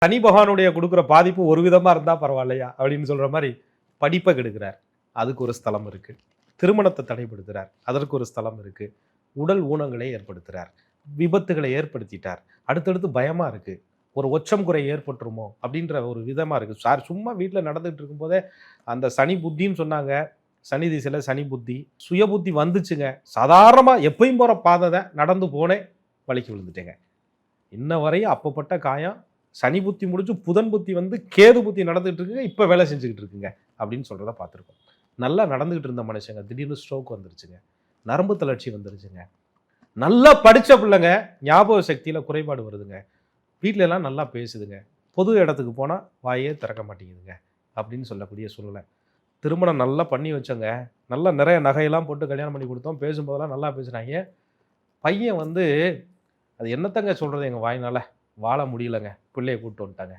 சனி பகவானுடைய கொடுக்குற பாதிப்பு ஒரு விதமாக இருந்தால் பரவாயில்லையா அப்படின்னு சொல்கிற மாதிரி படிப்பை கெடுக்கிறார், அதுக்கு ஒரு ஸ்தலம் இருக்குது. திருமணத்தை தடைப்படுத்துகிறார், அதற்கு ஒரு ஸ்தலம் இருக்குது. உடல் ஊனங்களை ஏற்படுத்துகிறார், விபத்துகளை ஏற்படுத்திட்டார். அடுத்தடுத்து பயமாக இருக்குது, ஒரு ஒச்சம் குறை ஏற்பட்டுருமோ அப்படின்ற ஒரு விதமாக இருக்குது. சார் சும்மா வீட்டில் நடந்துகிட்டு இருக்கும்போதே அந்த சனி புத்தின்னு சொன்னாங்க. சனி திசையில் சனி புத்தி, சுய புத்தி வந்துச்சுங்க. சாதாரணமாக எப்பயும் போகிற பாதை தான் நடந்து போனேன், வலிக்கு விழுந்துட்டேங்க. இன்ன வரையும் அப்பப்பட்ட காயம். சனி புத்தி முடிச்சு புதன் புத்தி வந்து கேது புத்தி நடந்துகிட்டு இருக்குங்க, இப்போ வேலை செஞ்சுக்கிட்டு இருக்குங்க அப்படின்னு சொல்கிறத பார்த்துருக்கோம். நல்லா நடந்துகிட்டு இருந்த மனுஷங்க திடீர்னு ஸ்ட்ரோக் வந்துருச்சுங்க, நரம்பு தளர்ச்சி வந்துருச்சுங்க. நல்லா படித்த பிள்ளைங்க ஞாபக சக்தியில் குறைபாடு வருதுங்க. வீட்டில எல்லாம் நல்லா பேசுதுங்க, பொது இடத்துக்கு போனால் வாயே திறக்க மாட்டேங்குதுங்க அப்படின்னு சொல்லக்கூடிய சூழ்நிலை. திருமணம் நல்லா பண்ணி வச்சோங்க, நல்லா நிறைய நகையெல்லாம் போட்டு கல்யாணம் பண்ணி கொடுத்தோம். பேசும்போதெல்லாம் நல்லா பேசுனாங்க. பையன் வந்து அது என்னத்தங்க சொல்கிறது, எங்கள் வாயினால் வாழ முடியலைங்க, பிள்ளையை கூப்பிட்டு வந்துட்டாங்க.